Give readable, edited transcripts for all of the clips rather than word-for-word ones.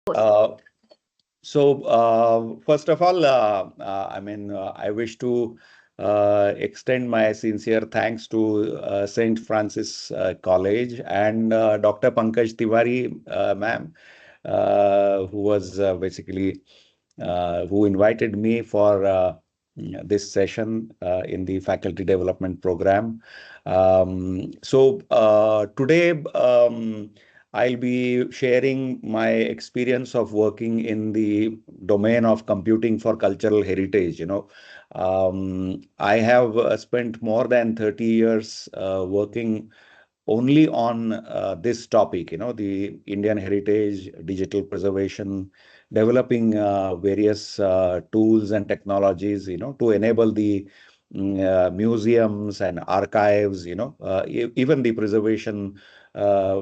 Uh, First of all, I wish to extend my sincere thanks to St. Francis College and Dr. Pankaj Tiwari, ma'am, who was who invited me for this session in the faculty development program. Today, I'll be sharing my experience of working in the domain of computing for cultural heritage. I have spent more than 30 years working only on this topic, the Indian heritage, digital preservation, developing various tools and technologies, to enable the museums and archives, even the preservation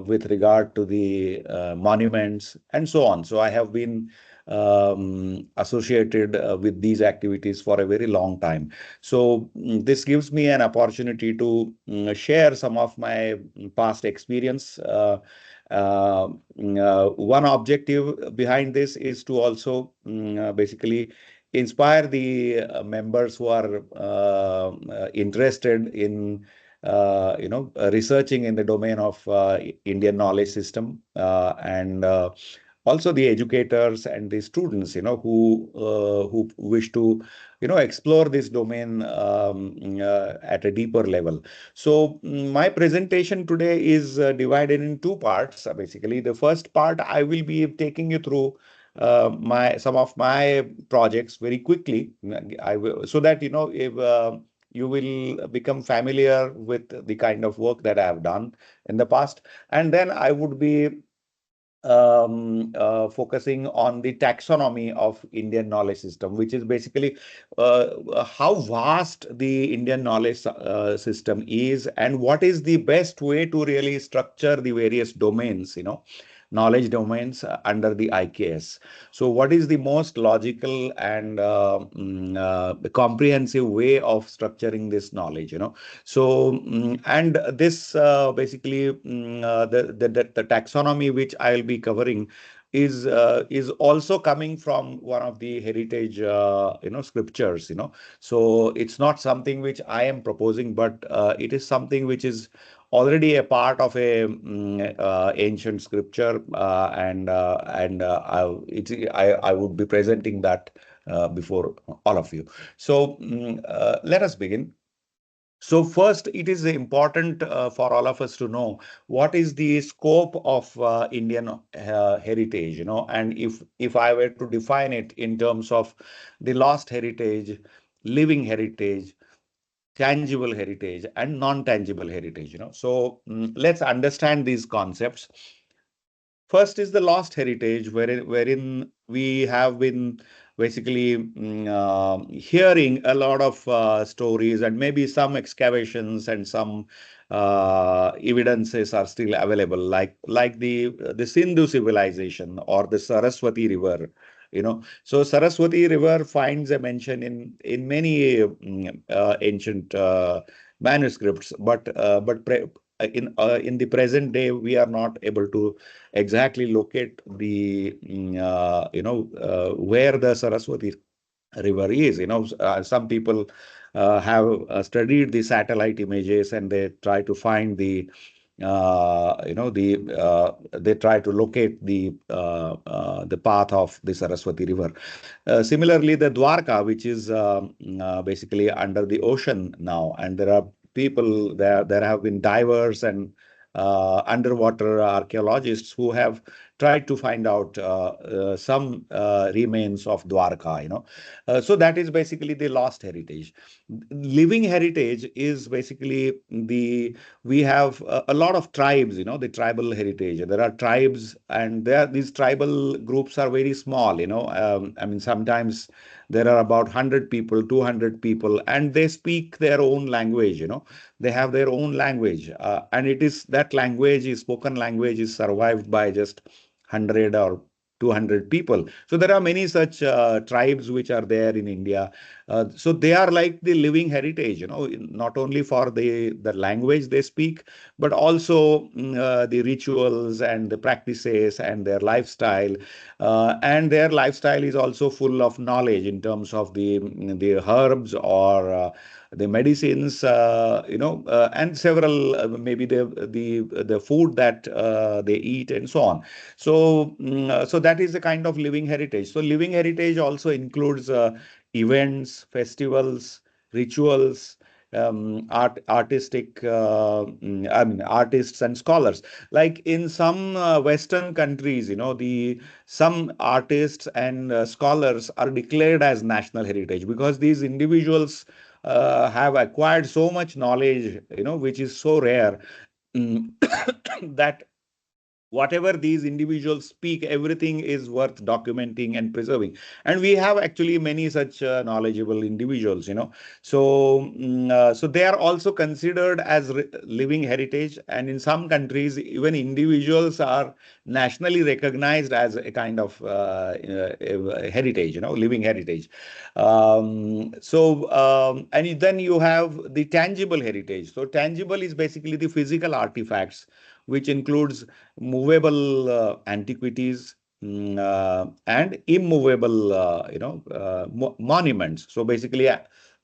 with regard to the monuments and so on. So I have been associated with these activities for a very long time. So this gives me an opportunity to share some of my past experience. One objective behind this is to also basically inspire the members who are interested in researching in the domain of Indian knowledge system and also the educators and the students, who wish to, explore this domain at a deeper level. So my presentation today is divided in two parts. Basically, the first part I will be taking you through my some of my projects very quickly. I will, so that if you will become familiar with the kind of work that I have done in the past, and then I would be focusing on the taxonomy of Indian knowledge system, which is basically how vast the Indian knowledge system is and what is the best way to really structure the various domains, knowledge domains under the IKS. So what is the most logical and comprehensive way of structuring this knowledge, and this basically the taxonomy which I'll be covering is also coming from one of the heritage scriptures. So it's not something which I am proposing, but it is something which is already a part of a ancient scripture, I would be presenting that before all of you. So let us begin. So first, it is important for all of us to know what is the scope of Indian heritage, and if I were to define it in terms of the lost heritage, living heritage, tangible heritage, and non-tangible heritage, So let's understand these concepts. First is the lost heritage, wherein we have been basically hearing a lot of stories, and maybe some excavations and some evidences are still available, like the Sindhu civilization or the Saraswati River. So Saraswati River finds a mention in many ancient manuscripts, but in the present day, we are not able to exactly locate the where the Saraswati River is. Some people have studied the satellite images, and they try to find they try to locate the path of the Saraswati River. Similarly, the Dwarka, which is basically under the ocean now, and there are people there. There have been divers and underwater archaeologists who have tried to find out some remains of Dwarka. So that is basically the lost heritage. Living heritage is basically we have a lot of tribes, the tribal heritage. There are tribes, and these tribal groups are very small. Sometimes there are about 100 people, 200 people, and they speak their own language. They have their own language, and it is that language is spoken language is survived by just 100 or 200 people. So there are many such tribes which are there in India, So they are like the living heritage, not only for the language they speak, but also the rituals and the practices and their lifestyle. And their lifestyle is also full of knowledge in terms of the herbs or the medicines, and several maybe the food that they eat and so on. So that is the kind of living heritage. So living heritage also includes events, festivals, rituals, artistic, I mean, artists and scholars. Like in some Western countries, the some artists and scholars are declared as national heritage because these individuals have acquired so much knowledge, which is so rare, mm, that whatever these individuals speak, everything is worth documenting and preserving. And we have actually many such knowledgeable individuals, so they are also considered as living heritage. And in some countries, even individuals are nationally recognized as a kind of heritage, living heritage. And then you have the tangible heritage. So tangible is basically the physical artifacts, which includes movable antiquities, and immovable, monuments. So basically,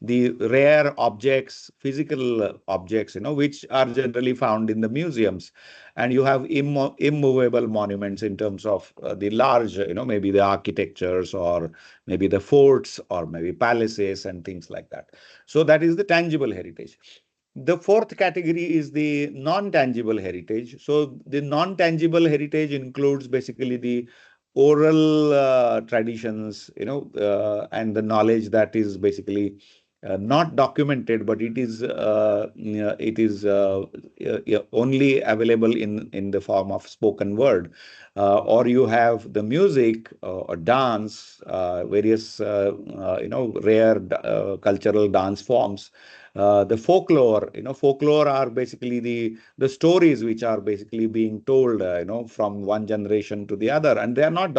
the rare objects, physical objects, which are generally found in the museums. And you have immovable monuments in terms of the large, maybe the architectures or maybe the forts or maybe palaces and things like that. So that is the tangible heritage. The fourth category is the non-tangible heritage. So the non-tangible heritage includes basically the oral traditions, and the knowledge that is basically not documented, but it is only available in the form of spoken word. Or you have the music or dance, various rare cultural dance forms. The folklore, folklore are basically the stories which are basically being told, from one generation to the other, and they are not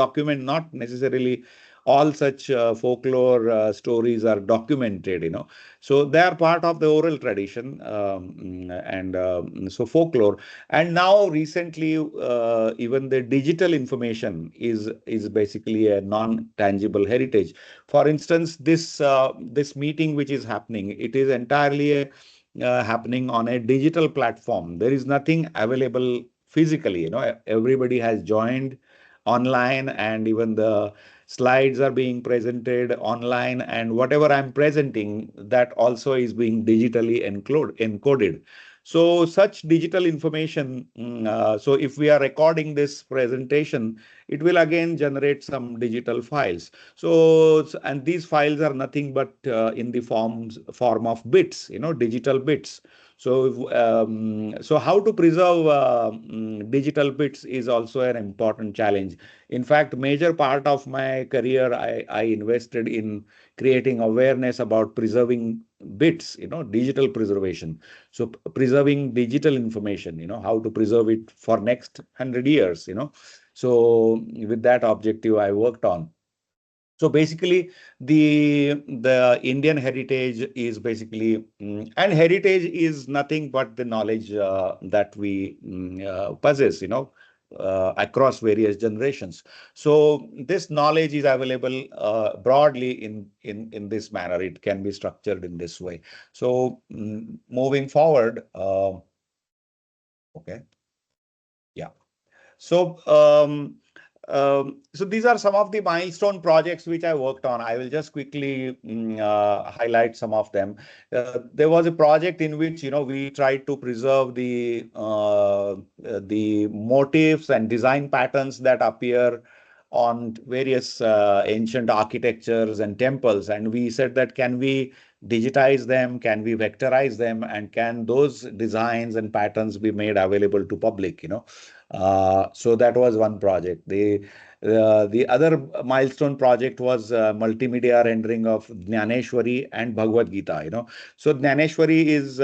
necessarily all such folklore stories are documented, so they are part of the oral tradition, and so folklore. And now recently, even the digital information is basically a non-tangible heritage. For instance, this meeting which is happening, it is entirely happening on a digital platform. There is nothing available physically. Everybody has joined online, and even the slides are being presented online, and whatever I'm presenting, that also is being digitally encoded. So such digital information, so if we are recording this presentation, it will again generate some digital files. And these files are nothing but in the form of bits, digital bits. So how to preserve digital bits is also an important challenge. In fact, major part of my career, I invested in creating awareness about preserving bits, digital preservation. So preserving digital information, how to preserve it for next 100 years, So with that objective, I worked on. So basically, the Indian heritage is basically, and heritage is nothing but the knowledge that we possess, across various generations. So this knowledge is available broadly in this manner. It can be structured in this way. So moving forward, okay, yeah. So these are some of the milestone projects which I worked on. I will just quickly highlight some of them. There was a project in which, we tried to preserve the motifs and design patterns that appear on various ancient architectures and temples. And we said that, can we digitize them? Can we vectorize them? And can those designs and patterns be made available to public, So that was one project. The other milestone project was multimedia rendering of Jnaneshwari and Bhagavad Gita. So Jnaneshwari is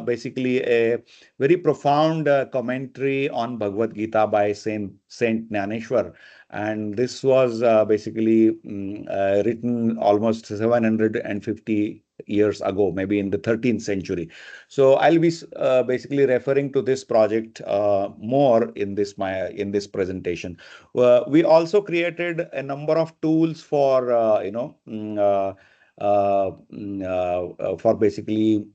basically a very profound commentary on Bhagavad Gita by Saint Jnaneshwar, and this was basically written almost 750 years ago, maybe in the 13th century. So I'll be basically referring to this project more in this presentation. We also created a number of tools for for basically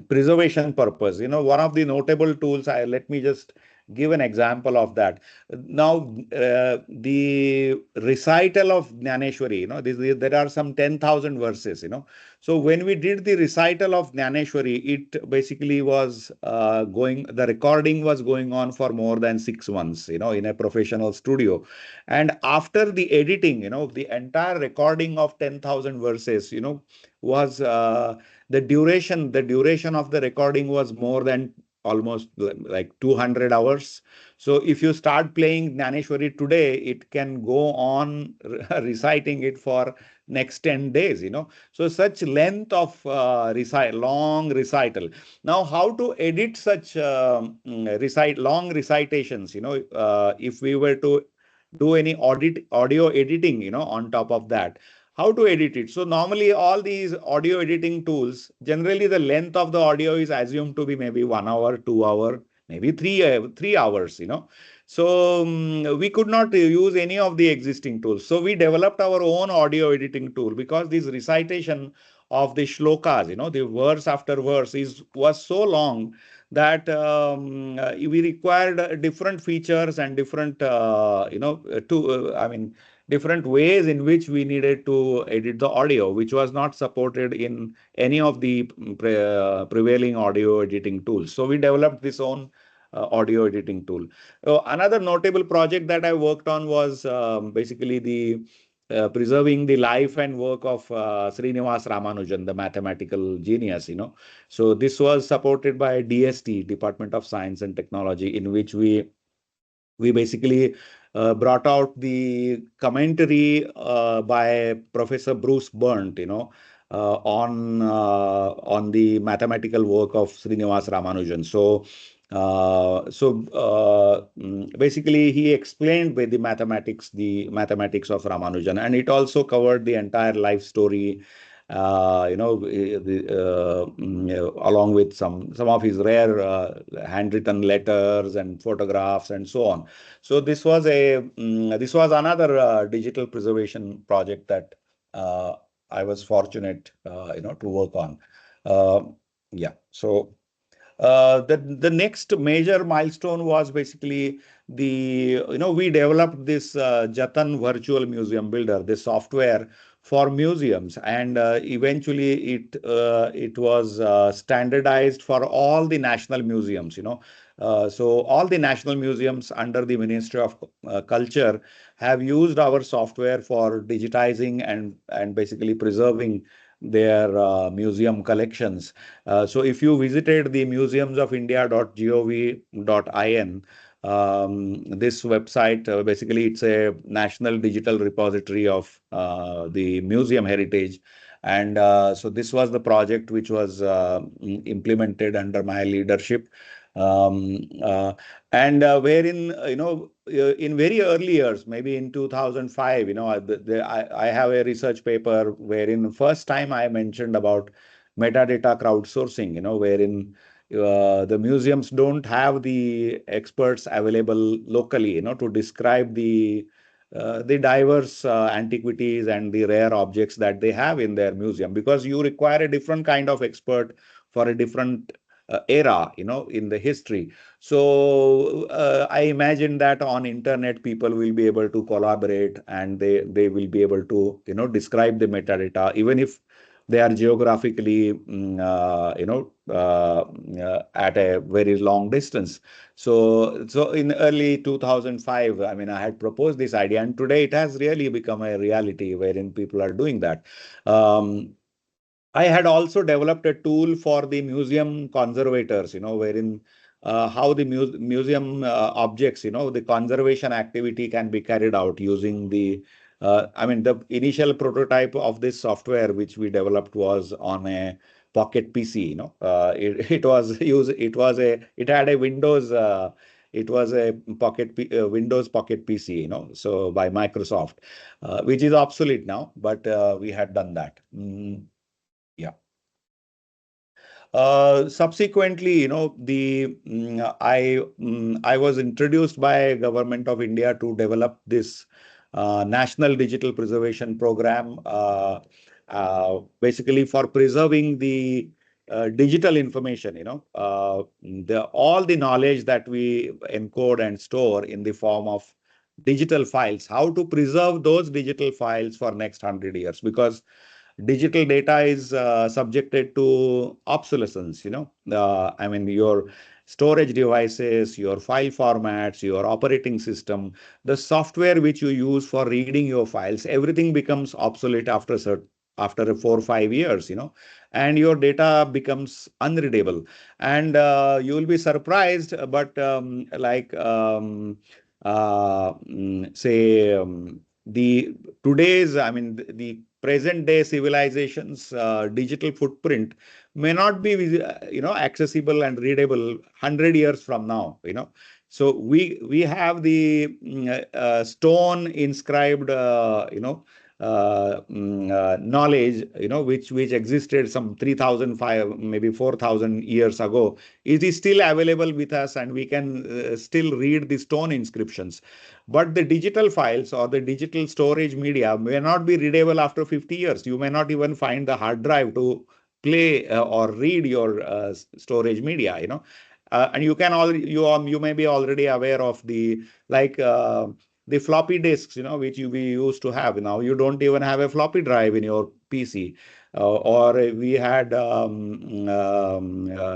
preservation purpose. One of the notable tools, let me just give an example of that. Now, the recital of Jnaneshwari, there are some 10,000 verses. So when we did the recital of Jnaneshwari, it basically was the recording was going on for more than 6 months, in a professional studio. And after the editing, the entire recording of 10,000 verses, was the duration of the recording was more than almost like 200 hours. So if you start playing Jnaneshwari today, it can go on reciting it for next 10 days. So such length of long recital. Now, how to edit such long recitations? If we were to do any audio editing, on top of that, how to edit it? So normally all these audio editing tools, generally the length of the audio is assumed to be maybe 1 hour, 2 hour, maybe 3 hours. So we could not use any of the existing tools. So we developed our own audio editing tool, because this recitation of the shlokas, the verse after verse was so long that we required different features and different, different ways in which we needed to edit the audio, which was not supported in any of the prevailing audio editing tools. So we developed this own audio editing tool. Another notable project that I worked on was basically the preserving the life and work of Srinivas Ramanujan, the mathematical genius. So this was supported by DST, Department of Science and Technology, in which we basically brought out the commentary by Professor Bruce Burnt, on the mathematical work of Srinivas Ramanujan. Basically, he explained with the mathematics of Ramanujan, and it also covered the entire life story. Along with some of his rare handwritten letters and photographs and so on. So this was another digital preservation project that I was fortunate, to work on. Yeah. So the next major milestone was basically we developed this Jatan Virtual Museum Builder, this software for museums, and eventually it was standardized for all the national museums. So all the national museums under the Ministry of Culture have used our software for digitizing and basically preserving their museum collections. So if you visited the museumsofindia.gov.in, this website, basically it's a national digital repository of the museum heritage. And so this was the project which was implemented under my leadership. Um, uh, and wherein, in very early years, maybe in 2005, I have a research paper wherein first time I mentioned about metadata crowdsourcing, wherein the museums don't have the experts available locally, to describe the diverse antiquities and the rare objects that they have in their museum, because you require a different kind of expert for a different era, in the history. So I imagine that on internet, people will be able to collaborate, and they will be able to, describe the metadata, even if they are geographically, at a very long distance. So in early 2005, I mean, I had proposed this idea, and today it has really become a reality wherein people are doing that. I had also developed a tool for the museum conservators, wherein how the museum objects, the conservation activity can be carried out using the I mean, the initial prototype of this software which we developed was on a pocket PC. It was used. It had a Windows. It was a Windows Pocket PC. So by Microsoft, which is obsolete now. But we had done that. Yeah. Subsequently, I was introduced by Government of India to develop this National Digital Preservation Program, basically for preserving the digital information. All the knowledge that we encode and store in the form of digital files. How to preserve those digital files for next 100 years, because digital data is subjected to obsolescence. I mean, your storage devices, your file formats, your operating system, the software which you use for reading your files, everything becomes obsolete after 4 or 5 years. And your data becomes unreadable. And you will be surprised, but say the today's, I mean, the present day civilization's digital footprint may not be accessible and readable 100 years from now. So we have the stone inscribed knowledge, which existed some 3,005, maybe 4,000 years ago. It is still available with us, and we can still read the stone inscriptions. But the digital files or the digital storage media may not be readable after 50 years. You may not even find the hard drive to play or read your storage media. And you may be already aware of the the floppy disks, which we used to have. Now you don't even have a floppy drive in your PC. Or we had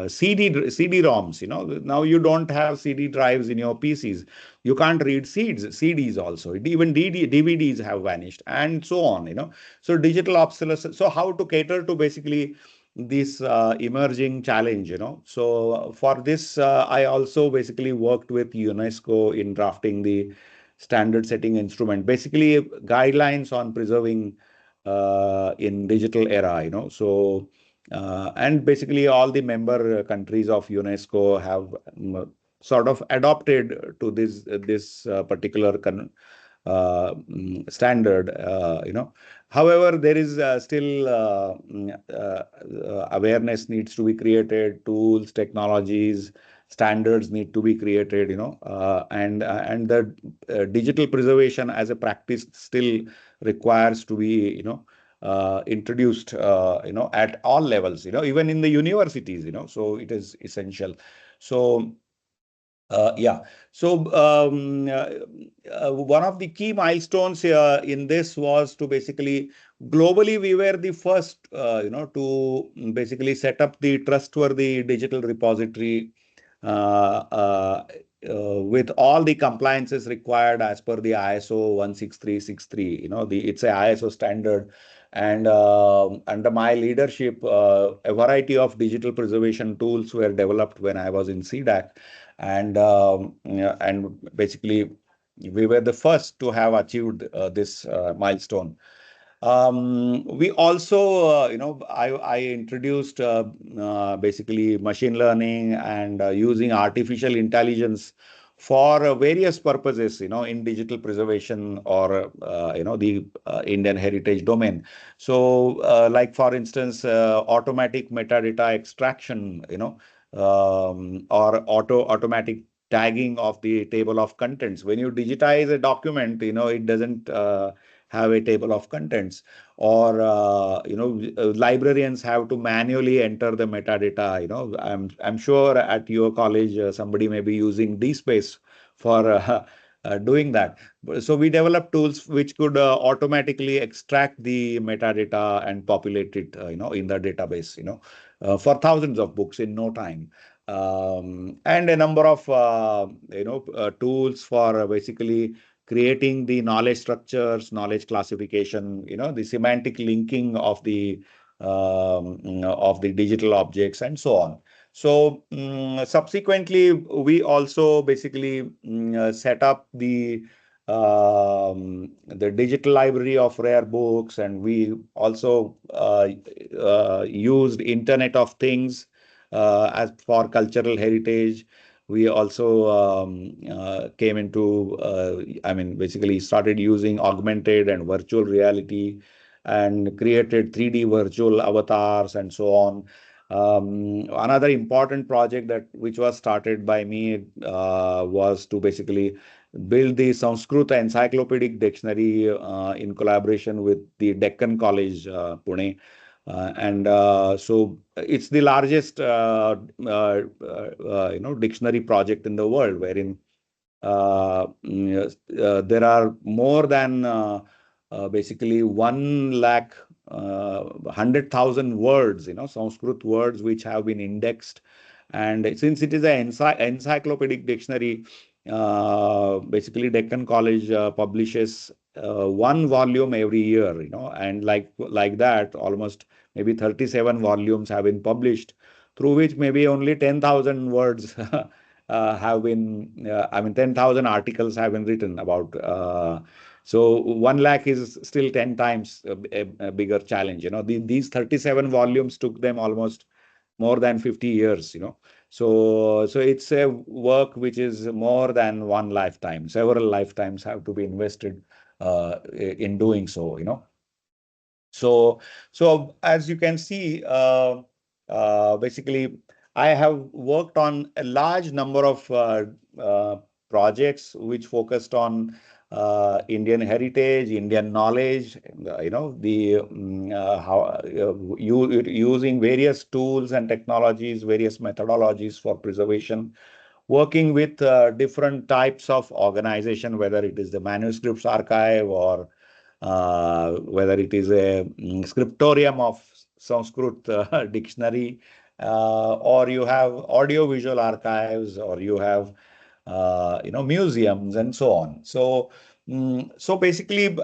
CD-ROMs. Now you don't have CD drives in your PCs. You can't read CDs also. Even DVDs have vanished, and so on. So digital obsolescence. So how to cater to basically this emerging challenge? So for this, I also basically worked with UNESCO in drafting the standard setting instrument, basically guidelines on preserving in digital era. So and basically all the member countries of UNESCO have sort of adopted to this particular standard. However, there is still awareness needs to be created, tools, technologies, standards need to be created. And the digital preservation as a practice still requires to be introduced at all levels, even in the universities. So it is essential. So yeah. So one of the key milestones in this was to basically globally we were the first to basically set up the trustworthy digital repository with all the compliances required as per the ISO 16363. It's a ISO standard. And under my leadership, a variety of digital preservation tools were developed when I was in C-DAC. And basically, we were the first to have achieved this milestone. We also, I introduced basically machine learning and using artificial intelligence for various purposes, in digital preservation or, the Indian heritage domain. So, like for instance, automatic metadata extraction, or automatic tagging of the table of contents. When you digitize a document, it doesn't have a table of contents. Or librarians have to manually enter the metadata. I'm sure at your college somebody may be using DSpace for doing that. So we developed tools which could automatically extract the metadata and populate it in the database for thousands of books in no time. And a number of tools for basically creating the knowledge structures, knowledge classification, the semantic linking of the digital objects, and so on. So subsequently, we also basically set up the digital library of rare books, and we also used Internet of Things as for cultural heritage. We also came into, I mean, basically started using augmented and virtual reality and created 3D virtual avatars and so on. Another important project that which was started by me was to basically build the Sanskrit Encyclopedic Dictionary in collaboration with the Deccan College, Pune. So it's the largest, dictionary project in the world, wherein there are more than basically 1 lakh 100,000 words, Sanskrit words which have been indexed. And since it is an encyclopedic dictionary, basically Deccan College publishes one volume every year, and like that, almost maybe 37 volumes have been published, through which maybe only 10,000 words have been, I mean, 10,000 articles have been written about. So 1 lakh is still 10 times a bigger challenge. These 37 volumes took them almost more than 50 years. So it's a work which is more than one lifetime. Several lifetimes have to be invested in doing so. So as you can see, basically, I have worked on a large number of uh, projects which focused on Indian heritage, Indian knowledge, using various tools and technologies, various methodologies for preservation, working with different types of organization, whether it is the manuscripts archive or whether it is a scriptorium of Sanskrit dictionary, or you have audio-visual archives, or you have museums and so on. So basically,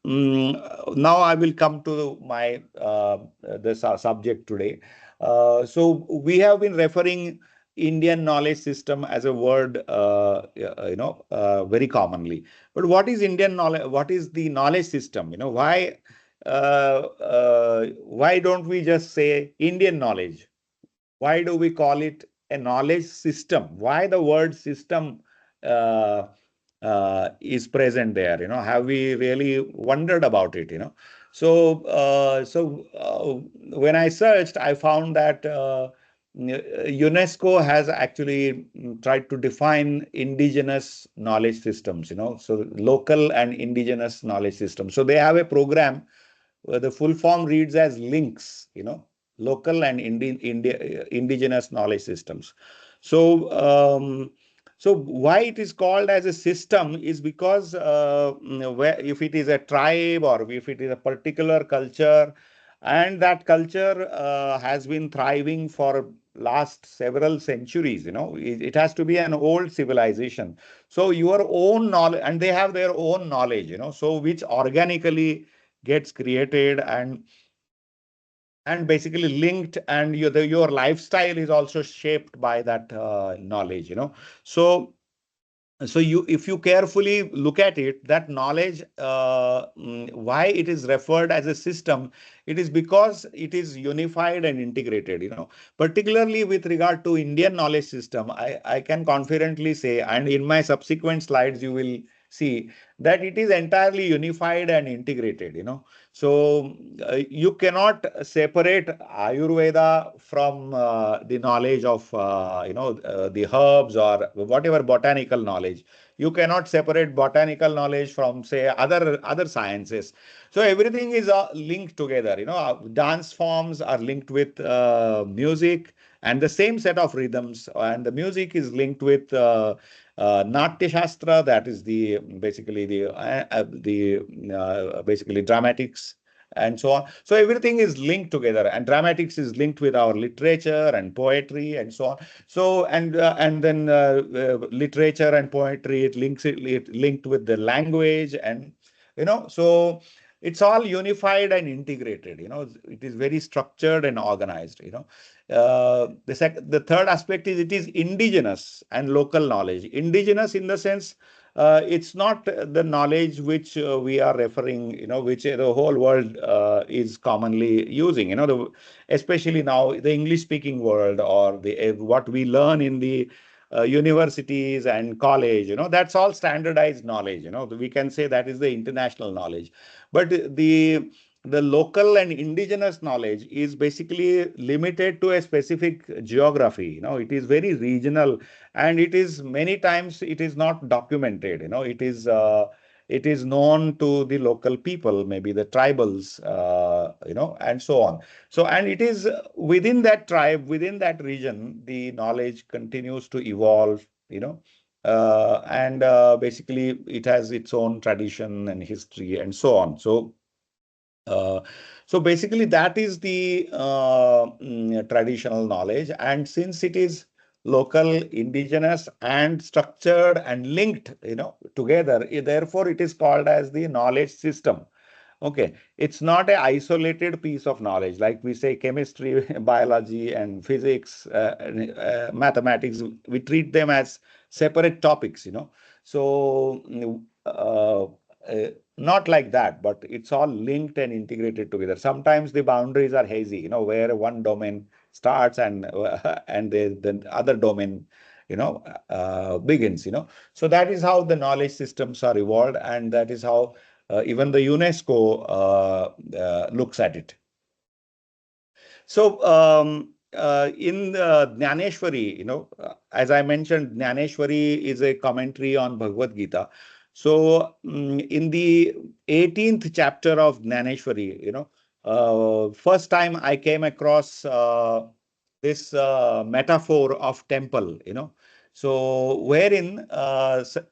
now I will come to my the subject today. So we have been referring Indian knowledge system as a word, very commonly. But what is Indian knowledge? What is the knowledge system? Why don't we just say Indian knowledge? Why do we call it a knowledge system? Why the word system uh, is present there? Have we really wondered about it? When I searched, I found that UNESCO has actually tried to define indigenous knowledge systems. So local and indigenous knowledge systems. So they have a program where the full form reads as links. Local and indigenous knowledge systems. So, so why it is called as a system is because if it is a tribe or if it is a particular culture, and that culture has been thriving for last several centuries, it has to be an old civilization. So your own knowledge, and they have their own knowledge, so which organically gets created and basically linked, and your lifestyle is also shaped by that knowledge. So you, if you carefully look at it, that knowledge, why it is referred as a system, it is because it is unified and integrated. Particularly with regard to Indian knowledge system, I can confidently say, and in my subsequent slides you will see that it is entirely unified and integrated. So you cannot separate Ayurveda from the knowledge of the herbs or whatever botanical knowledge. You cannot separate botanical knowledge from, say, other sciences. So everything is linked together. Dance forms are linked with music and the same set of rhythms, and the music is linked with Natya Shastra, that is the basically basically dramatics and so on. So everything is linked together, and dramatics is linked with our literature and poetry and so on. So and then literature and poetry, it linked with the language, and so it's all unified and integrated. It is very structured and organized. The third aspect is it is indigenous and local knowledge. Indigenous in the sense it's not the knowledge which we are referring, which the whole world is commonly using, especially now the English speaking world, or what we learn in the universities and college, that's all standardized knowledge. We can say that is the international knowledge. But the local and indigenous knowledge is basically limited to a specific geography. It is very regional, and it is many times it is not documented. It is known to the local people, maybe the tribals, and so on. So, and it is within that tribe, within that region, the knowledge continues to evolve, and basically it has its own tradition and history and so on. Uh, so basically, that is the traditional knowledge. And since it is local, indigenous, and structured and linked, together, therefore it is called as the knowledge system. Okay, it's not an isolated piece of knowledge like we say chemistry, biology, and physics, mathematics. We treat them as separate topics. So not like that, but it's all linked and integrated together. Sometimes the boundaries are hazy, where one domain starts and and the other domain, begins. So that is how the knowledge systems are evolved, and that is how even the UNESCO looks at it. So in Jnaneshwari, as I mentioned, Jnaneshwari is a commentary on Bhagavad Gita. So in the 18th chapter of Jnaneshwari, first time I came across this metaphor of temple, so wherein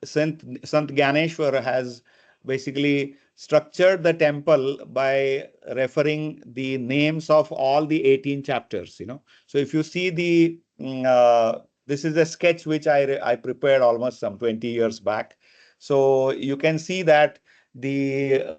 Sant Gyaneshwar has basically structured the temple by referring the names of all the 18 chapters. So if you see this is a sketch which I prepared almost some 20 years back. So you can see that the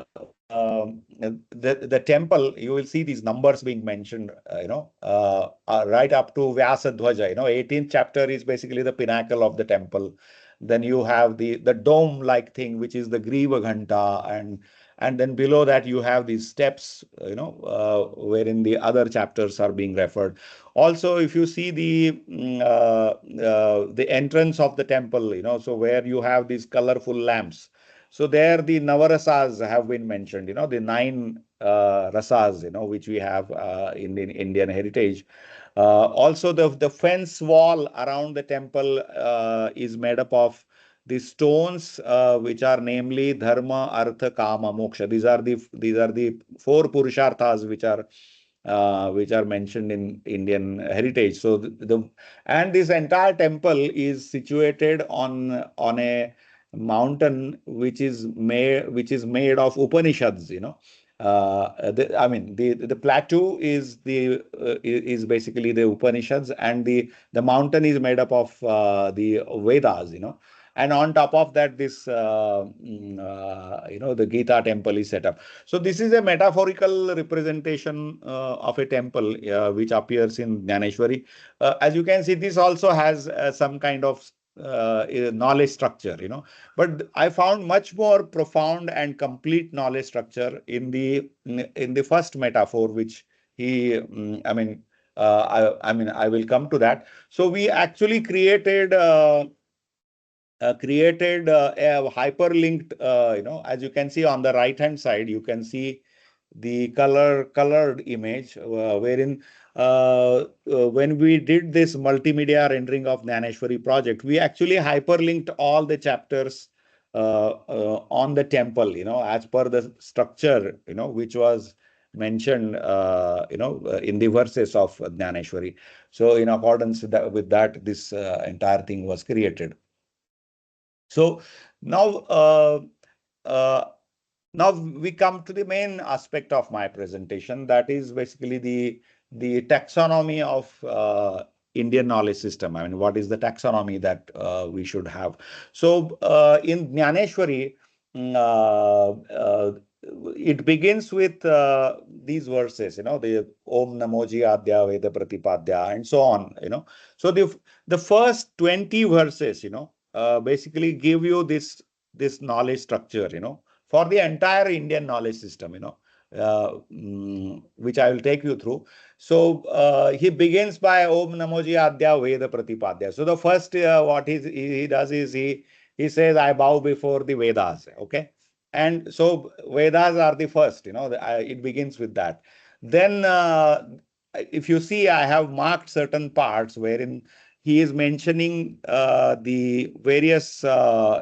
the temple, you will see these numbers being mentioned, right up to Vyasa Dhwaja. 18th chapter is basically the pinnacle of the temple. Then you have the dome-like thing, which is the Griva Ghanta, and then below that you have these steps, wherein the other chapters are being referred. Also, if you see the entrance of the temple, so where you have these colorful lamps. So there the Navarasas have been mentioned, the nine rasas, which we have in Indian heritage. Also, the fence wall around the temple is made up of the stones, which are namely Dharma, Artha, Kama, Moksha. These are the four Purusharthas which are mentioned in Indian heritage. So and this entire temple is situated on a mountain which is made of Upanishads. I mean, the plateau is basically the Upanishads, and the mountain is made up of the Vedas. And on top of that, the Gita temple is set up. So this is a metaphorical representation of a temple which appears in Jnaneshwari. As you can see, this also has some kind of knowledge structure, but I found much more profound and complete knowledge structure in the first metaphor, which I will come to that. So we actually created a hyperlinked, as you can see on the right hand side, you can see the colored image, wherein when we did this multimedia rendering of Jnaneshwari project, we actually hyperlinked all the chapters on the temple, as per the structure, which was mentioned, in the verses of Jnaneshwari. So in accordance with that, this entire thing was created. So now, uh, now we come to the main aspect of my presentation, that is basically the taxonomy of Indian knowledge system. I mean, what is the taxonomy that we should have? So in Jnaneshwari, it begins with these verses, the Om Namoji Adya Veda Pratipadya and so on, So the first 20 verses, basically give you this knowledge structure, for the entire Indian knowledge system, which I will take you through. So he begins by Om Namoji Adya Veda Pratipadya. So the first what he does is he says, I bow before the Vedas. Okay. And so Vedas are the first, it begins with that. Then, if you see, I have marked certain parts wherein he is mentioning the various, the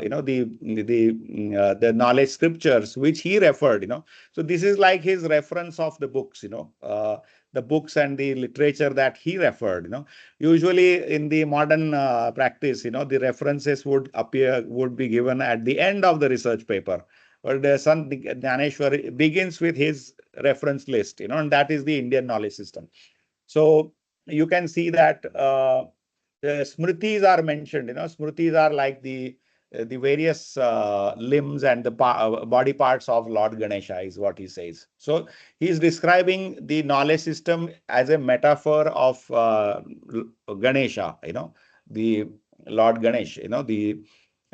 knowledge scriptures which he referred, So this is like his reference of the books, the books and the literature that he referred, Usually in the modern practice, the references would be given at the end of the research paper. But Sant Dhaneshwar begins with his reference list, and that is the Indian knowledge system. So you can see that the smritis are mentioned. Smritis are like the various limbs and the body parts of Lord Ganesha is what he says. So he is describing the knowledge system as a metaphor of Ganesha. The Lord Ganesh.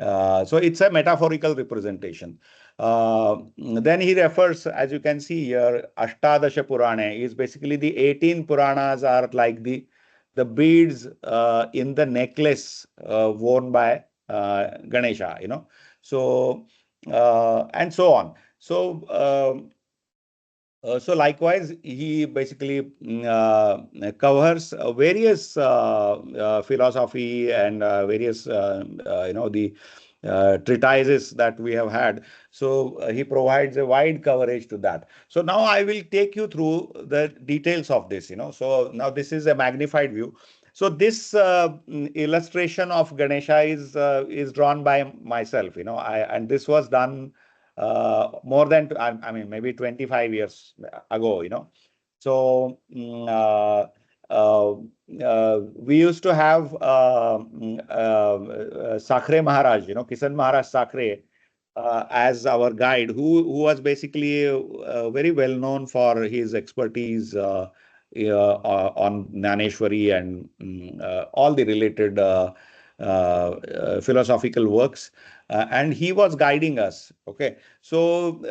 So it's a metaphorical representation. Then he refers, as you can see here, Ashtadasha Purana is basically the 18 Puranas are like the beads in the necklace worn by Ganesha, So, and so on. So likewise, he basically covers various philosophy and various, the treatises that we have had. So he provides a wide coverage to that. So now I will take you through the details of this, So now this is a magnified view. So this illustration of Ganesha is drawn by myself, and this was done more than, I mean, maybe 25 years ago, So we used to have Sakre Maharaj, Kisan Maharaj Sakre, as our guide, who was basically very well known for his expertise on Jnaneshwari and all the related philosophical works, and he was guiding us. Okay, so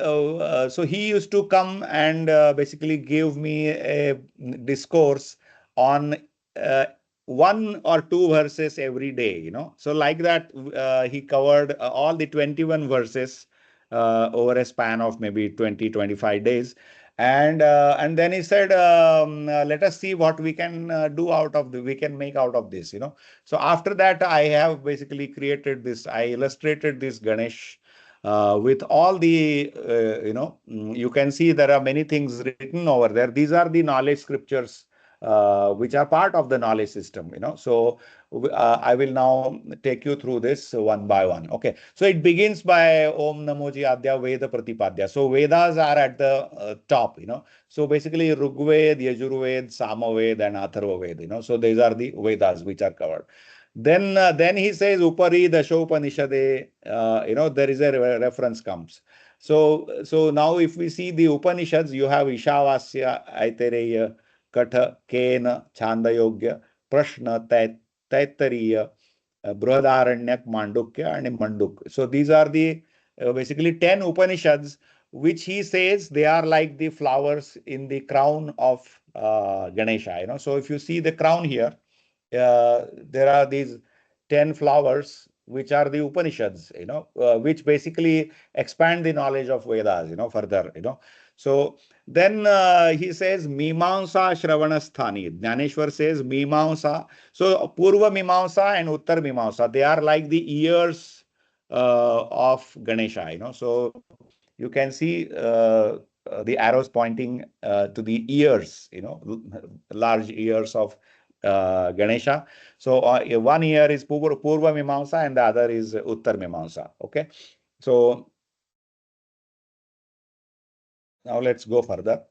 he used to come and basically give me a discourse on one or two verses every day, So like that, he covered all the 21 verses over a span of maybe 20-25 days. And then he said, let us see what we can we can make out of this, So after that, I have basically created this, I illustrated this Ganesh with all the, you can see there are many things written over there. These are the knowledge scriptures which are part of the knowledge system, So I will now take you through this one by one. Okay, so it begins by Om Namoji Adya Veda Pratipadya. So Vedas are at the top, So basically Rigved, Yajurved, Samaved, and Atharvaved, So these are the Vedas which are covered. Then he says Upari Dashopanishade, there is a reference comes. So now if we see the Upanishads, you have Ishavasya, Aitareya, Katha, Kena, Chandayogya, Prashna, Taittariya, Brihadaranyaka, Mandukya, and Manduk. So these are the basically 10 Upanishads, which he says they are like the flowers in the crown of Ganesha. So if you see the crown here, there are these 10 flowers, which are the Upanishads, which basically expand the knowledge of Vedas, further, So then he says Mimamsa Shravana Sthani. Jnaneshwar says Mimamsa. So Purva Mimamsa and Uttar Mimamsa, they are like the ears of Ganesha, So you can see the arrows pointing to the ears, large ears of Ganesha. So one ear is Purva Mimamsa and the other is Uttar Mimamsa. Okay. So now let's go further.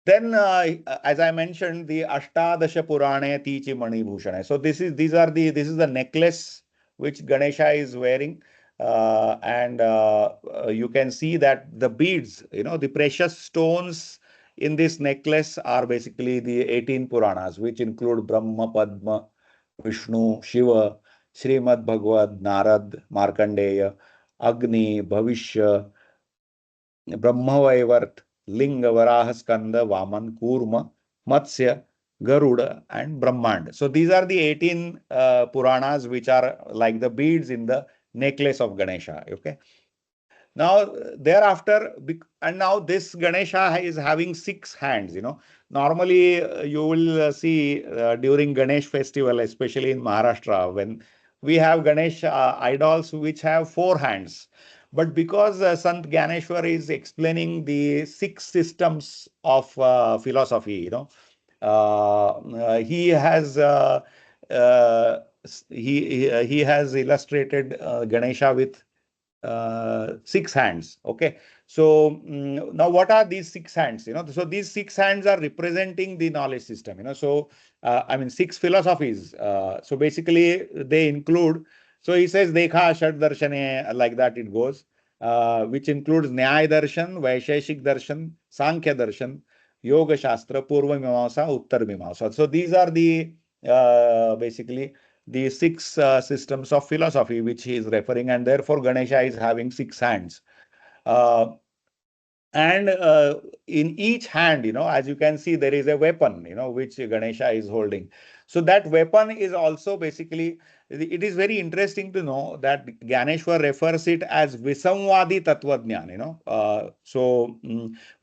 Then, as I mentioned, the Ashtadasha Purane Tichi Mani Bhushane. So this is the necklace which Ganesha is wearing. You can see that the beads, the precious stones in this necklace are basically the 18 Puranas, which include Brahma, Padma, Vishnu, Shiva, Srimad Bhagavad, Narad, Markandeya, Agni, Bhavishya, Brahmavaivarth, Linga, Varaha, Skanda, Vaman, Kurma, Matsya, Garuda, and Brahmand. So these are the 18 Puranas which are like the beads in the necklace of Ganesha. Okay. Now, thereafter, and now this Ganesha is having 6 hands. Normally, you will see during Ganesh festival, especially in Maharashtra, when we have Ganesh idols which have 4 hands. But because Sant Ganeshwar is explaining the 6 systems of philosophy, he has he has illustrated Ganesha with 6 hands. Okay. So now what are these 6 hands? So these 6 hands are representing the knowledge system. So I mean 6 philosophies. So basically they include. So he says Dekha Shad Darshane, like that it goes, which includes Nyaya Darshan, Vaisheshik Darshan, Sankhya Darshan, Yoga Shastra, Purva Mimamsa, Uttar Mimamsa. So these are the basically the 6 systems of philosophy which he is referring, and therefore Ganesha is having 6 hands. Uh, and in each hand, as you can see, there is a weapon, which Ganesha is holding. So that weapon is also basically, it is very interesting to know that Ganeshwar refers it as Visamvadi Tattvajnan,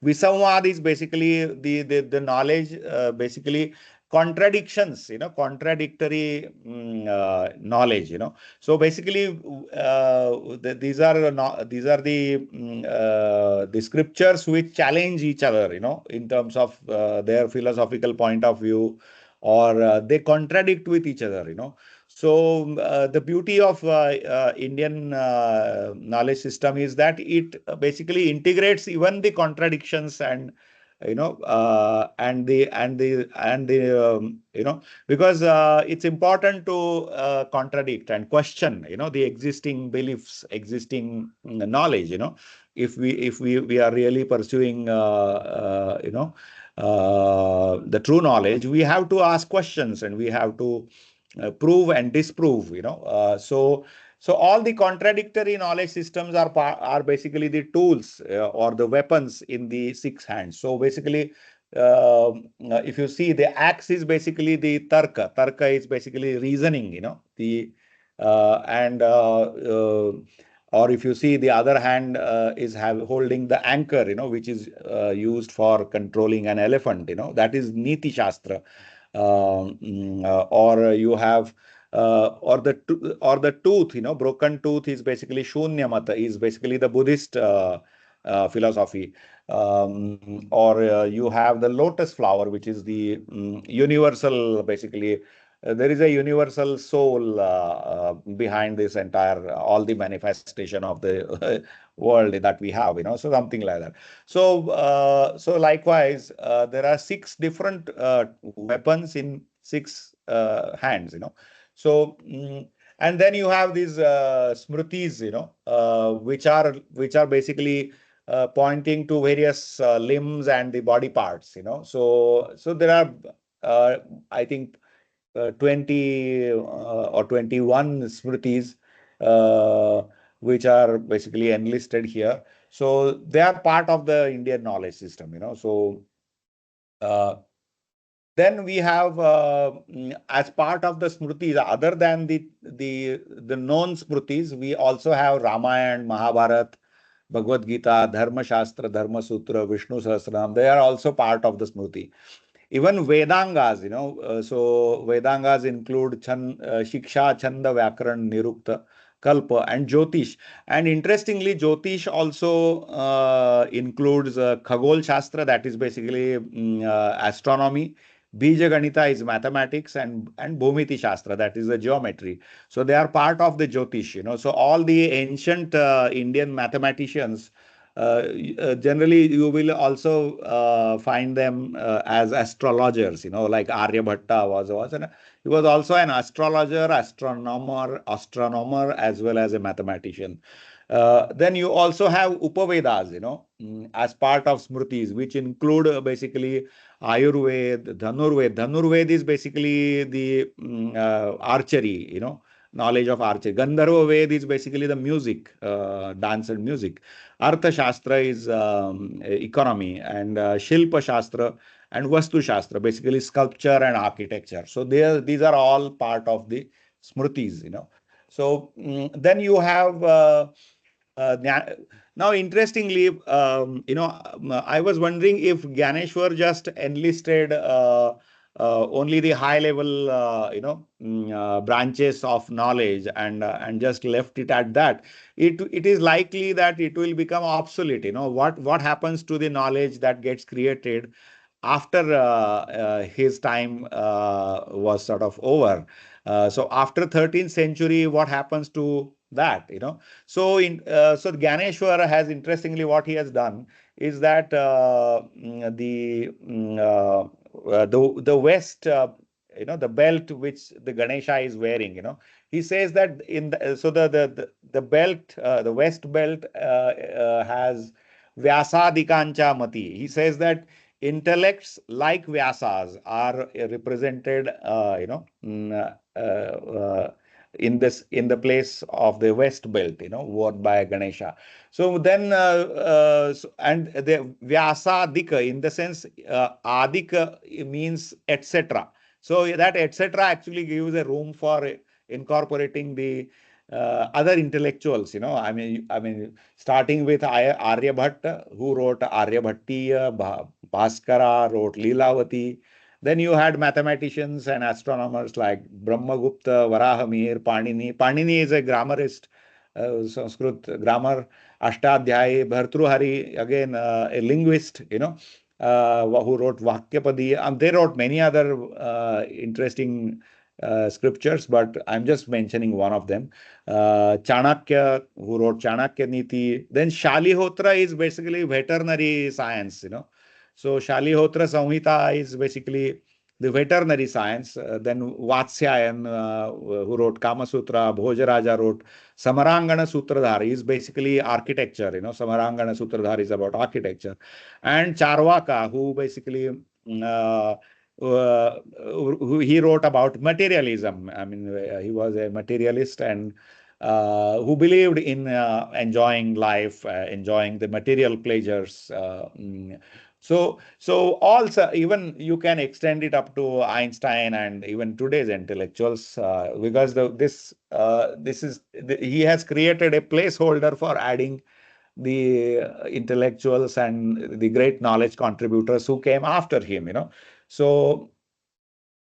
Visamvad is basically the knowledge, basically contradictions, contradictory knowledge, So basically, these are the scriptures which challenge each other, in terms of their philosophical point of view, or they contradict with each other, So the beauty of Indian knowledge system is that it basically integrates even the contradictions, and because it's important to contradict and question the existing beliefs, existing knowledge. If we are really pursuing the true knowledge, we have to ask questions, and we have to prove and disprove. So all the contradictory knowledge systems are basically the tools, or the weapons in the 6 hands. So basically, if you see, the axe is basically the tarka. Tarka is basically reasoning, the and or if you see, the other hand is holding the anchor, which is used for controlling an elephant, that is Niti Shastra. Or you have or the tooth, broken tooth is basically Shunya Mata, is basically the Buddhist philosophy. Or you have the lotus flower, which is the universal, basically. There is a universal soul behind this entire, all the manifestation of the world that we have, so something like that. So likewise, there are 6 different weapons in 6 hands, So, and then you have these smritis, which are basically pointing to various limbs and the body parts, So there are, I think, 20 or 21 smritis, which are basically enlisted here. So they are part of the Indian knowledge system, So uh, then we have, as part of the smritis, other than the known smritis, we also have Ramayana, Mahabharata, Bhagavad Gita, Dharma Shastra, Dharma Sutra, Vishnu Sahasranam. They are also part of the smriti. Even Vedangas, so Vedangas include Shiksha, Chanda, Vyakaran, Nirukta, Kalpa, and Jyotish. And interestingly, Jyotish also includes Khagol Shastra, that is basically astronomy. Bija Ganita is mathematics, and Bhumiti Shastra, that is the geometry. So they are part of the Jyotish, So all the ancient Indian mathematicians Generally, you will also find them as astrologers, like Aryabhatta he was also an astrologer, astronomer, as well as a mathematician. Then you also have Upavedas, as part of Smritis, which include basically Ayurveda, Dhanurved. Dhanurved is basically the archery, knowledge of archery. Gandharva Ved is basically the music, dance and music. Artha Shastra is economy, and Shilpa Shastra and Vastu Shastra, basically sculpture and architecture. So these are all part of the Smritis, So then you have now, interestingly, I was wondering if Gyaneshwar just enlisted only the high level, branches of knowledge and just left it at that. It is likely that it will become obsolete. What happens to the knowledge that gets created after his time was sort of over. So after 13th century, what happens to that? So Gyaneshwar has, interestingly, what he has done is that the west, the belt which the Ganesha is wearing, he says that in the so the belt, the west belt has Vyasadikancha Mati. He says that intellects like Vyasas are represented, in the place of the west belt, worn by Ganesha. So then, and the Vyasadika, in the sense, Adika means etc. So that etc. actually gives a room for incorporating the other intellectuals. I mean, starting with Aryabhatta, who wrote Aryabhattiya, Bhaskara wrote Leelavati. Then you had mathematicians and astronomers like Brahmagupta, Varahamir, Panini. Panini is a grammarist, Sanskrit grammar. Ashtadhyayi, Bhartruhari, again a linguist, who wrote Vakyapadi. They wrote many other interesting scriptures, but I'm just mentioning one of them. Chanakya, who wrote Chanakya Niti. Then Shalihotra is basically veterinary science, So Shalihotra Samhita is basically the veterinary science. Then Vatsyayan, who wrote Kama Sutra, Bhojaraja wrote Samarangana Sutradhar, is basically architecture. Samarangana Sutradhar is about architecture. And Charvaka, who basically who he wrote about materialism. I mean, he was a materialist and who believed in enjoying life, enjoying the material pleasures. So also, even you can extend it up to Einstein and even today's intellectuals, because he has created a placeholder for adding the intellectuals and the great knowledge contributors who came after him. So.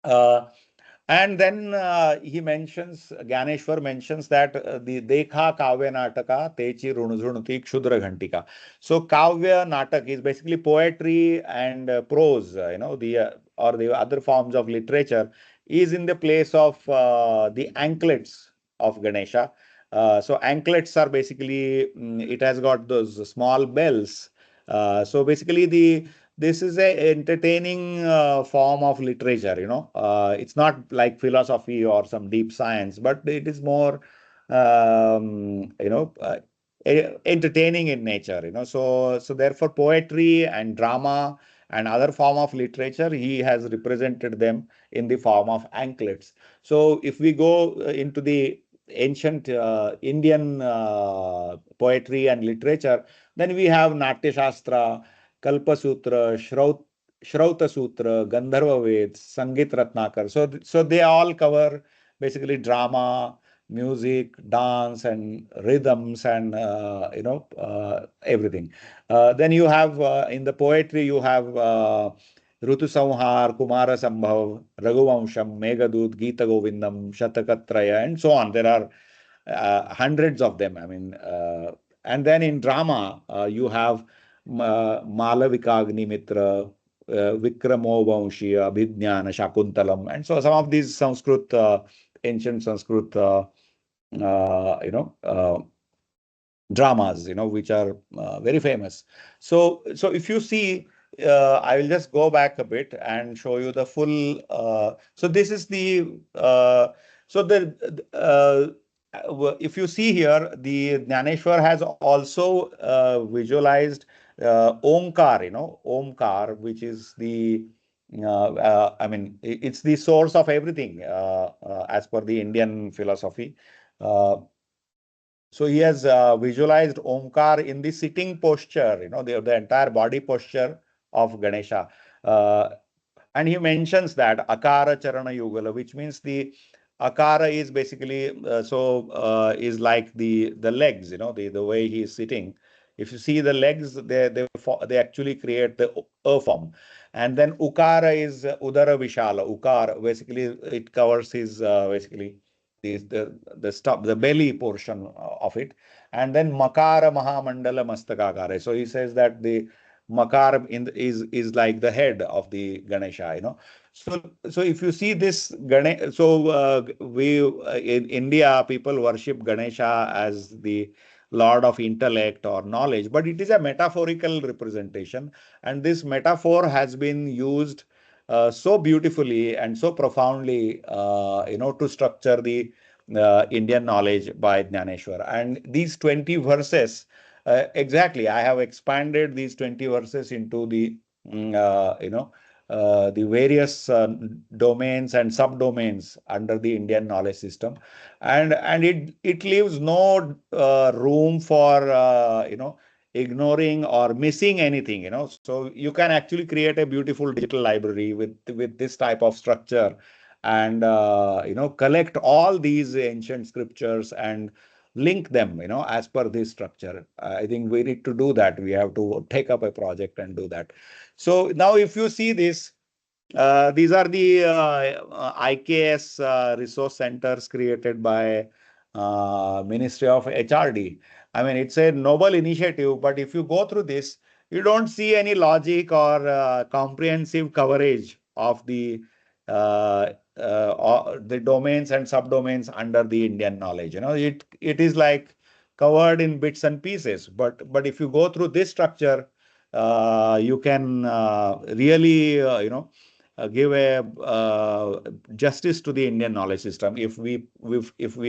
Uh, and then Gyaneshwar mentions that the Dekha Kavya Nataka Techi Runuzhunuti Kshudra Ghantika. So Kavya Natak is basically poetry and prose, or the other forms of literature is in the place of the anklets of Ganesha. So anklets are basically, it has got those small bells. So basically this is a entertaining form of literature. It's not like philosophy or some deep science, but it is more entertaining in nature. So therefore poetry and drama and other form of literature, he has represented them in the form of anklets. So if we go into the ancient Indian poetry and literature, then we have Natya Shastra, Kalpasutra, Shrauta Sutra, Gandharva Ved, Sangit Ratnakar. So they all cover basically drama, music, dance, and rhythms, and everything. Then you have in the poetry you have Rutu Samhar, Kumara Sambhav, Raghuvamsham, Meghadoot, Gita Govindam, Shatakatraya, and so on. There are hundreds of them. I mean, and then in drama, you have Malavika Agnimitra, Vikramo Vamshiya, Abhijnana, Shakuntalam. And so some of these Sanskrit, ancient Sanskrit, uh, you know, uh, dramas, which are very famous. So if you see, I will just go back a bit and show you the full. So this is the so the if you see here, the Jnaneshwar has also visualized Omkar, Omkar, which is the I mean, it's the source of everything as per the Indian philosophy. Uh, so he has visualized Omkar in the sitting posture, the entire body posture of Ganesha. Uh, and he mentions that Akara Charana Yugala, which means the Akara is basically is like the legs, the way he is sitting. If you see the legs, they actually create the form. And then Ukara is Udara Vishala. Ukara, basically, it covers his basically the belly portion of it. And then Makara Mahamandala Mastakakara. So he says that the Makar is like the head of the Ganesha, So if you see this Ganesh, so we in India people worship Ganesha as the Lord of intellect or knowledge, but it is a metaphorical representation, and this metaphor has been used so beautifully and so profoundly, to structure the Indian knowledge by Jnaneshwar. And these 20 verses, exactly, I have expanded these 20 verses into the various domains and subdomains under the Indian knowledge system, and it leaves no room for ignoring or missing anything. So you can actually create a beautiful digital library with this type of structure, and collect all these ancient scriptures and link them, as per this structure. I think we need to do that. We have to take up a project and do that. So now if you see this, these are the IKS resource centers created by Ministry of HRD. I mean, it's a noble initiative, but if you go through this, you don't see any logic or comprehensive coverage of the domains and subdomains under the Indian knowledge. It is like covered in bits and pieces. But if you go through this structure, you can really give a justice to the Indian knowledge system. If we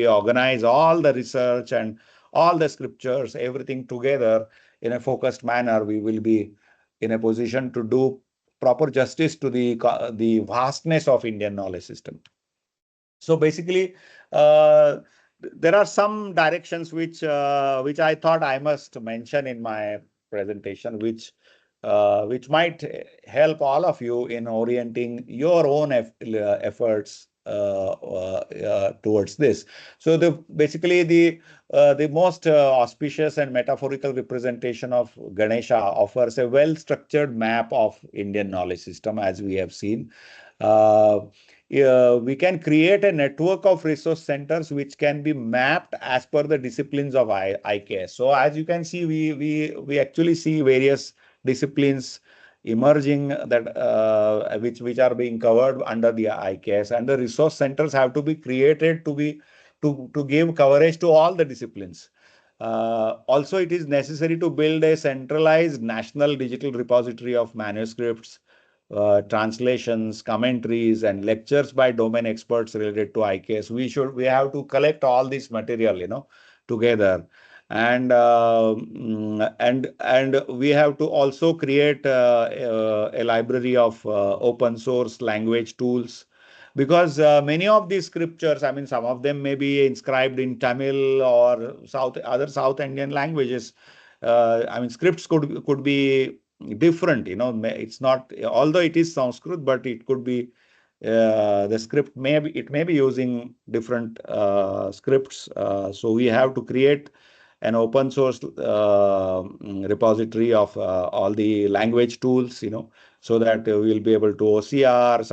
organize all the research and all the scriptures, everything together in a focused manner, we will be in a position to do proper justice to the vastness of Indian knowledge system. So basically, there are some directions which I thought I must mention in my presentation, which might help all of you in orienting your own efforts towards this. So basically the most auspicious and metaphorical representation of Ganesha offers a well-structured map of Indian knowledge system, as we have seen. We can create a network of resource centers which can be mapped as per the disciplines of IKS. So as you can see, we actually see various disciplines emerging that which are being covered under the IKS, and the resource centers have to be created to give coverage to all the disciplines. Also, it is necessary to build a centralized national digital repository of manuscripts, translations, commentaries, and lectures by domain experts related to IKS. We have to collect all this material, together, and we have to also create a library of open source language tools, because many of these scriptures, I mean, some of them may be inscribed in Tamil or other South Indian languages. I mean, scripts could be different. It's not, although it is Sanskrit, but it could be the script may be using different scripts. So we have to create an open source repository of all the language tools, so that we'll be able to OCR.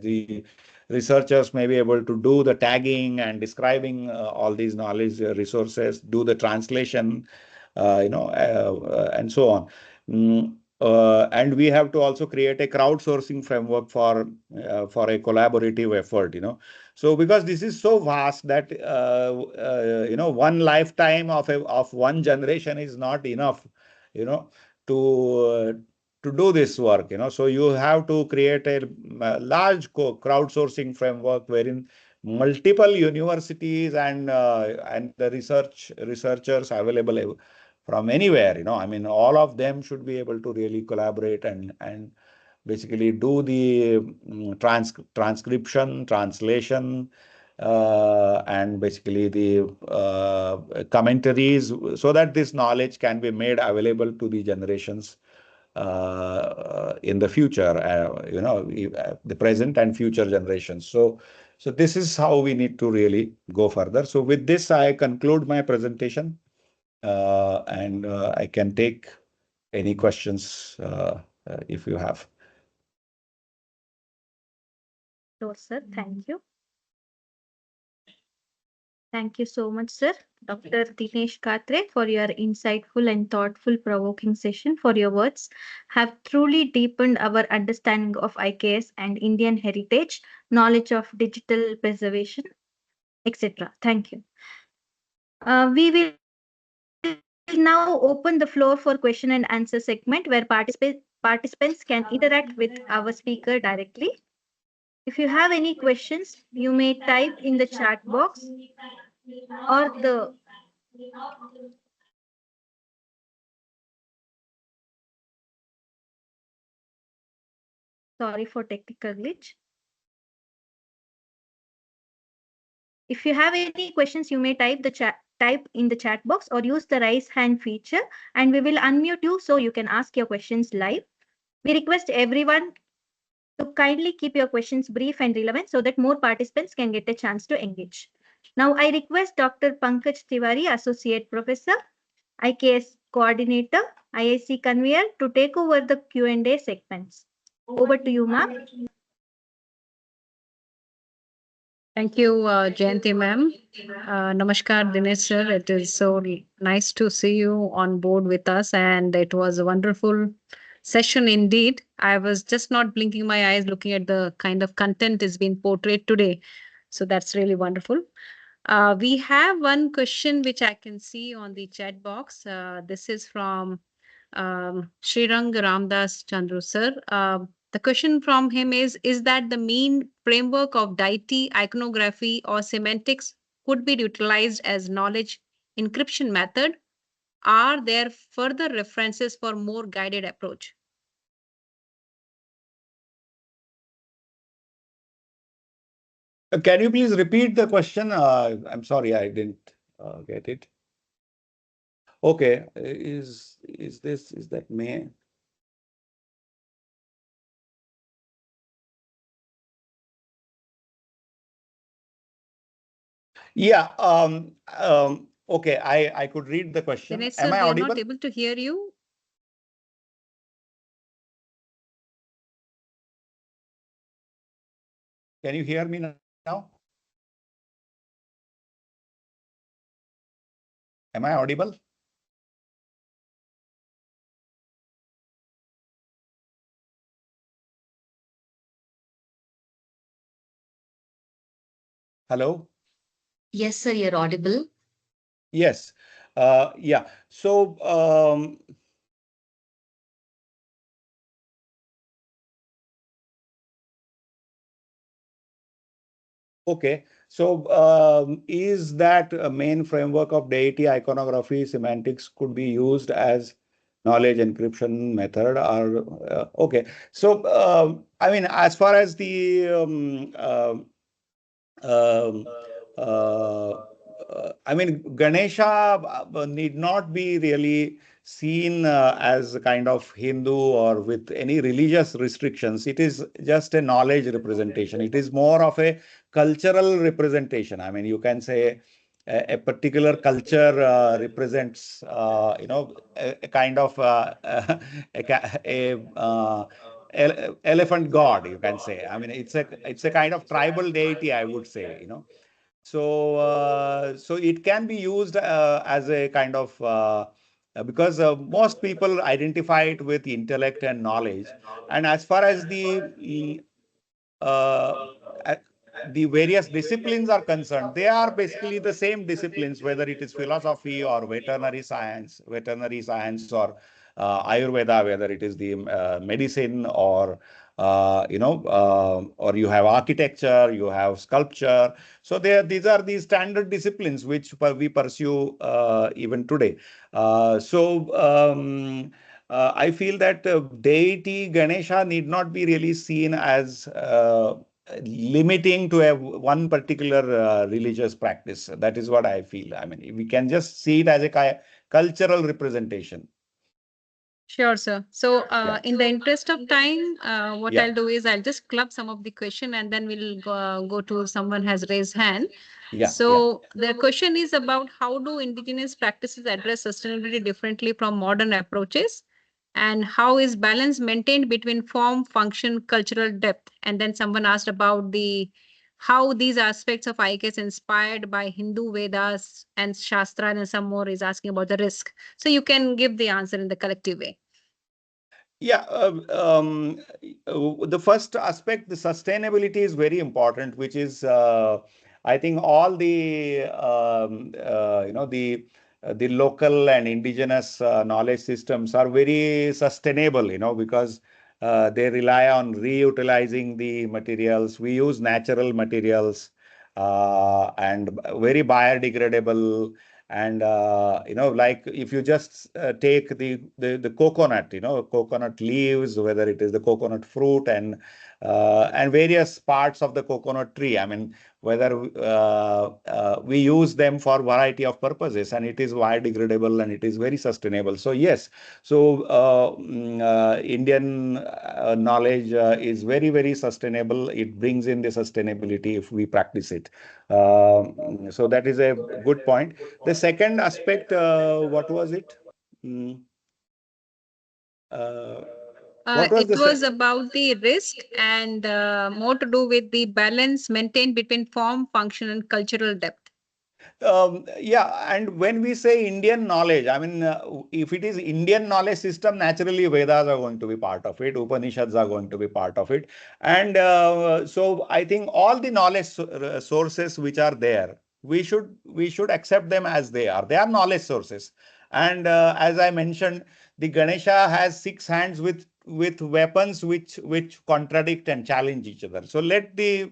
The researchers may be able to do the tagging and describing all these knowledge resources, do the translation, and so on. And we have to also create a crowdsourcing framework for a collaborative effort. So because this is so vast that one lifetime of one generation is not enough, you know, to do this work. So you have to create a large crowdsourcing framework wherein multiple universities and the researchers available from anywhere. I mean, all of them should be able to really collaborate and basically do the transcription, translation, and basically the commentaries, so that this knowledge can be made available to the generations in the future, the present and future generations. So this is how we need to really go further. So with this, I conclude my presentation, and I can take any questions if you have. Sure, sir. Thank you. Thank you so much, sir. Dr. Dinesh Katre, for your insightful and thoughtful provoking session. For your words have truly deepened our understanding of IKS and Indian heritage, knowledge of digital preservation, etc. Thank you. We will now open the floor for question and answer segment where participants can interact with our speaker directly. If you have any questions, you may type in the chat box or the sorry for technical glitch. If you have any questions, you may type in the chat box or use the raise hand feature, and we will unmute you so you can ask your questions live. We request everyone to kindly keep your questions brief and relevant so that more participants can get a chance to engage. Now, I request Dr. Pankaj Tiwari, Associate Professor, IKS Coordinator, IIC Conveyor, to take over the Q&A segments. Over to you, ma'am. Thank you, Jayanti ma'am. Namaskar, Dinesh sir. It is so nice to see you on board with us, and it was a wonderful session indeed. I was just not blinking my eyes looking at the kind of content is being portrayed today. So that's really wonderful. We have one question which I can see on the chat box. This is from Srirang Ramdas Chandru sir. The question from him is that the main framework of deity, iconography, or semantics could be utilized as knowledge encryption method? Are there further references for more guided approach? Can you please repeat the question? I'm sorry, I didn't get it. Okay, is that may? Yeah. Okay, I could read the question. Dinesh Am sir, I we are not audible? able to hear you. Can you hear me now? Am I audible? Hello? Yes, sir, you're audible. Yes. Yeah. So, okay. So, is that a main framework of deity iconography semantics could be used as knowledge encryption method? Or okay. So, I mean, as far as the um, I mean, Ganesha need not be really seen as a kind of Hindu or with any religious restrictions. It is just a knowledge representation. It is more of a cultural representation. I mean, you can say a particular culture represents, a kind of elephant god, you can say. I mean, it's a kind of tribal deity, I would say. So it can be used as a kind of because most people identify it with intellect and knowledge. And as far as the uh, the various disciplines are concerned, they are basically the same disciplines, whether it is philosophy or veterinary science or Ayurveda, whether it is the medicine or or you have architecture, you have sculpture. So these are the standard disciplines which we pursue even today. I feel that deity Ganesha need not be really seen as limiting to one particular religious practice. That is what I feel. I mean, we can just see it as a cultural representation. Sure, sir. So, Yeah. in the interest of time, what Yeah. I'll do is I'll just club some of the question and then we'll go to someone has raised hand. Yeah. So the question is about how do indigenous practices address sustainability differently from modern approaches, and how is balance maintained between form, function, cultural depth? And then someone asked about the how these aspects of IKS inspired by Hindu Vedas and Shastra, and some more is asking about the risk. So you can give the answer in the collective way. Yeah, the first aspect, the sustainability is very important, which is, I think, all the the local and indigenous knowledge systems are very sustainable, because they rely on reutilizing the materials. We use natural materials and very biodegradable. And like if you just take the coconut, coconut leaves, whether it is the coconut fruit and various parts of the coconut tree. I mean, whether we use them for variety of purposes, and it is biodegradable and it is very sustainable. So yes, so Indian knowledge is very, very sustainable. It brings in the sustainability if we practice it. So that is a good point. The second aspect, what was it? Mm, what was It the was about the risk and more to do with the balance maintained between form, function, and cultural depth. Yeah, and when we say Indian knowledge, I mean, if it is Indian knowledge system, naturally Vedas are going to be part of it, Upanishads are going to be part of it, and so I think all the knowledge sources which are there, we should accept them as they are. They are knowledge sources, and as I mentioned, the Ganesha has 6 hands with weapons which contradict and challenge each other. So let the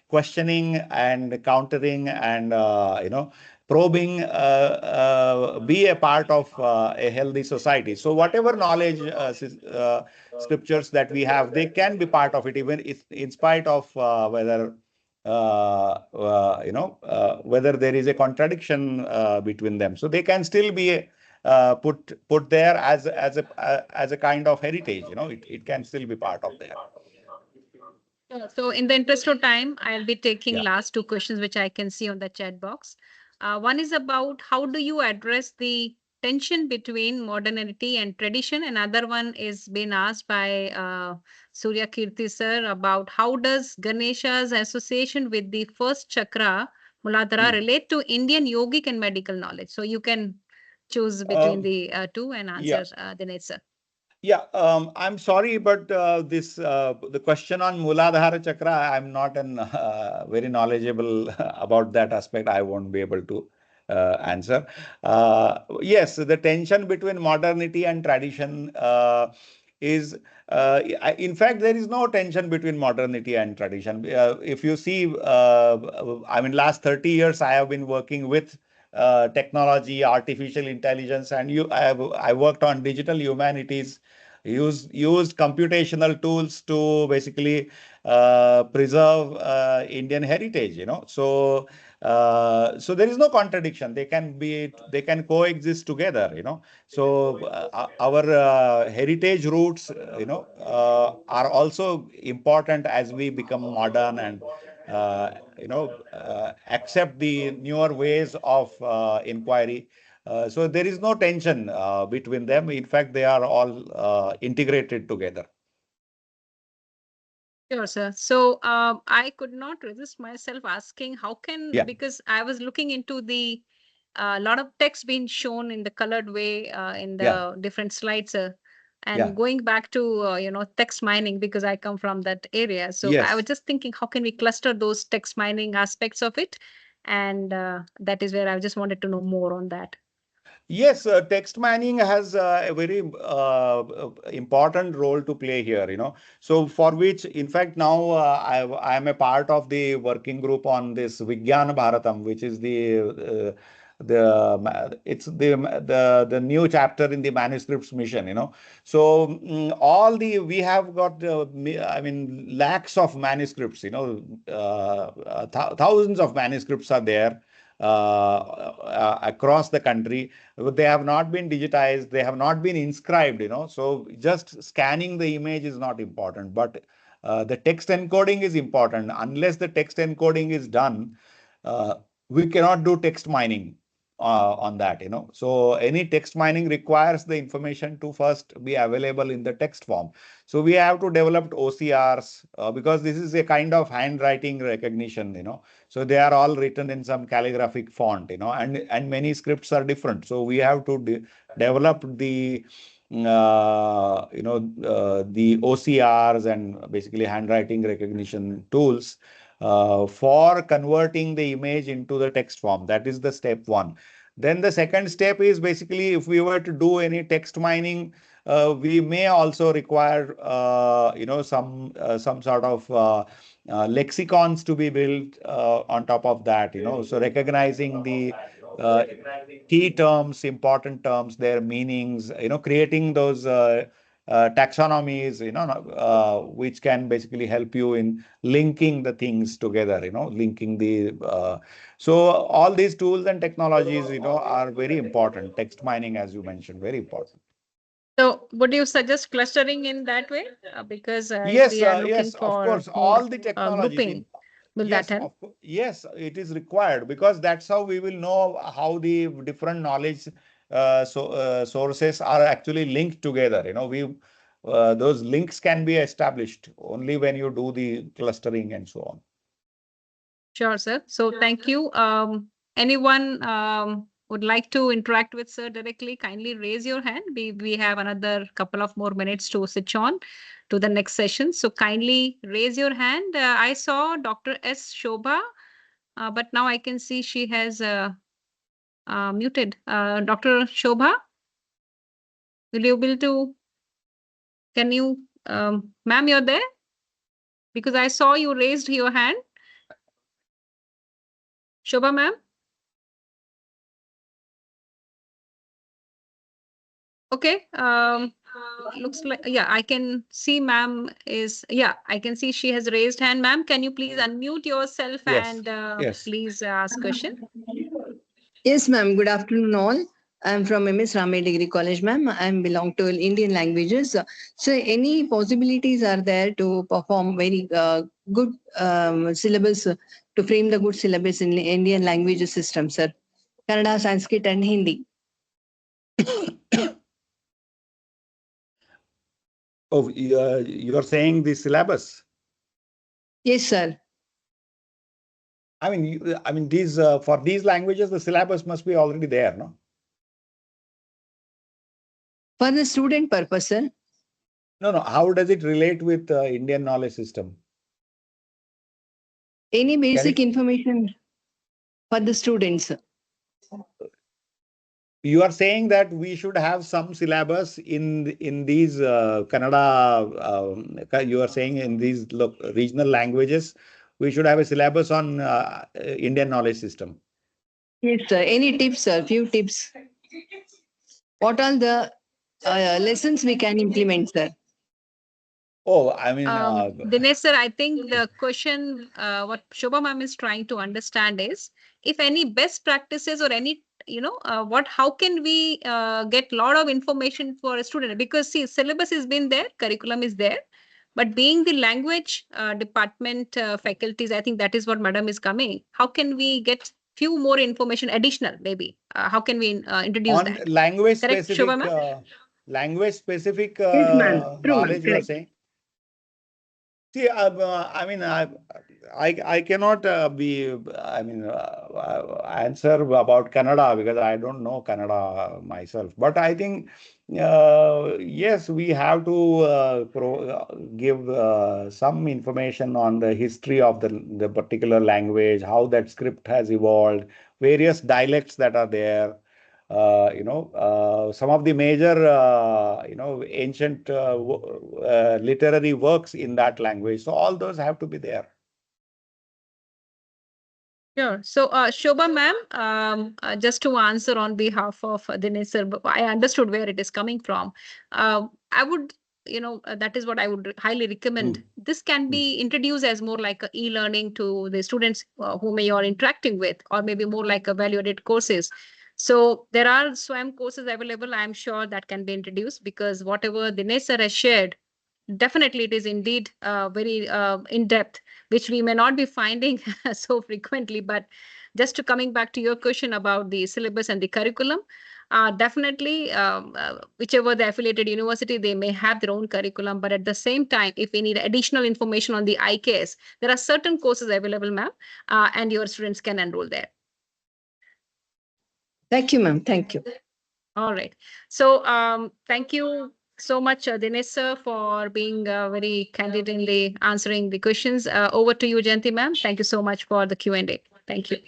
questioning and countering and probing be a part of a healthy society. So whatever knowledge scriptures that we have, they can be part of it, even if, in spite of whether whether there is a contradiction between them. So they can still be put there as a kind of heritage. It can still be part of there. So in the interest of time, I'll be taking Yeah. last two questions, which I can see on the chat box. One is about how do you address the tension between modernity and tradition? Another one is being asked by Surya Kirti sir about how does Ganesha's association with the first chakra, Muladhara, relate to Indian yogic and medical knowledge? So you can choose between the two and answer, Yeah. Dinesh sir. Yeah, I'm sorry, but the question on Muladhara Chakra, I'm not very knowledgeable about that aspect. I won't be able to answer. Yes, the tension between modernity and tradition is, in fact, there is no tension between modernity and tradition. If you see, I mean, last 30 years, I have been working with technology, artificial intelligence, and I worked on digital humanities, used computational tools to basically preserve Indian heritage. So there is no contradiction. They can coexist together. So our heritage roots, are also important as we become modern and accept the newer ways of inquiry. So there is no tension between them. In fact, they are all integrated together. Sure, sir. So I could not resist myself asking how can, Yeah. because I was looking into the lot of text being shown in the colored way in Yeah. the different slides. And going back to text mining, because I come from that area, so I was Yes. just thinking, how can we cluster those text mining aspects of it? And that is where I just wanted to know more on that. Yes, text mining has a very important role to play here, So for which, in fact, now I am a part of the working group on this Vigyan Bharatam, which is it's the new chapter in the manuscripts mission, So we have got I mean lakhs of manuscripts, thousands of manuscripts are there across the country. They have not been digitized, they have not been inscribed, So just scanning the image is not important, but the text encoding is important. Unless the text encoding is done, uh, we cannot do text mining on that, So any text mining requires the information to first be available in the text form. So we have to develop OCRs because this is a kind of handwriting recognition, So they are all written in some calligraphic font, and many scripts are different. So we have to develop the the OCRs and basically handwriting recognition tools for converting the image into the text form. That is the step one. Then the second step is basically if we were to do any text mining, we may also require some sort of lexicons to be built on top of that, So recognizing the uh, key terms, important terms, their meanings, creating those taxonomies, which can basically help you in linking the things together, linking the. So all these tools and technologies, are very important. Text mining, as you mentioned, very important. So would you suggest clustering in that way? Because if Yes, we are looking yes, of for course. more All the technologies grouping, in will that yes, help? yes, it is required because that's how we will know how the different knowledge sources are actually linked together. We those links can be established only when you do the clustering and so on. Sure, sir. So thank you. Anyone would like to interact with sir directly? Kindly raise your hand. We have another couple of more minutes to switch on to the next session. So kindly raise your hand. I saw Dr. S. Shobha, but now I can see she has muted. Dr. Shobha, will you be able to? Can you, ma'am, you're there? Because I saw you raised your hand. Shobha, ma'am. Okay. Looks like, yeah, I can see ma'am is, yeah, I can see she has raised hand. Ma'am, can you please unmute yourself Yes, and yes. please ask question? Yes, ma'am. Good afternoon, all. I'm from MS Rame Degree College, ma'am. I belong to Indian languages. So, any possibilities are there to perform very good syllabus to frame the good syllabus in the Indian language system, sir? Kannada, Sanskrit, and Hindi. Oh, you're saying the syllabus? Yes, sir. I mean, these for these languages, the syllabus must be already there, no? For the student purpose, sir. No, no. How does it relate with Indian knowledge system? Any Can basic it? information for the students. You are saying that we should have some syllabus in these Kannada. You are saying in these regional languages, we should have a syllabus on Indian knowledge system. Yes, sir. Any tips, sir? Few tips. What are the lessons we can implement, sir? Oh, I mean, Dinesh sir, I think the question what Shobha ma'am is trying to understand is if any best practices or any how can we get lot of information for a student, because see syllabus has been there, curriculum is there, but being the language department faculties, I think that is what madam is coming. How can we get few more information additional maybe? How can we introduce on that? Correct, Shobha ma'am? language specific Yes, ma'am. True, ma'am. knowledge, you are Correct. saying? See, I mean, I cannot answer about Kannada because I don't know Kannada myself. But I think Yes, we have to give some information on the history of the particular language, how that script has evolved, various dialects that are there. Some of the major, ancient literary works in that language. So all those have to be there. Sure. So, Shobha ma'am, just to answer on behalf of Dinesh sir, but I understood where it is coming from. I would, that is what I would highly recommend. This can be introduced as more like a e-learning to the students whom you are interacting with, or maybe more like a value-added courses. So there are SWAM courses available. I'm sure that can be introduced because whatever Dinesh sir has shared, definitely it is indeed very in depth, which we may not be finding so frequently. But just to coming back to your question about the syllabus and the curriculum, definitely whichever the affiliated university, they may have their own curriculum. But at the same time, if we need additional information on the IKS, there are certain courses available, ma'am, and your students can enroll there. Thank you, ma'am. Thank you. All right. So thank you so much, Dinesh sir, for being very candid in the answering the questions. Over to you, Jayanti ma'am. Thank you so much for the Q&A. Thank you.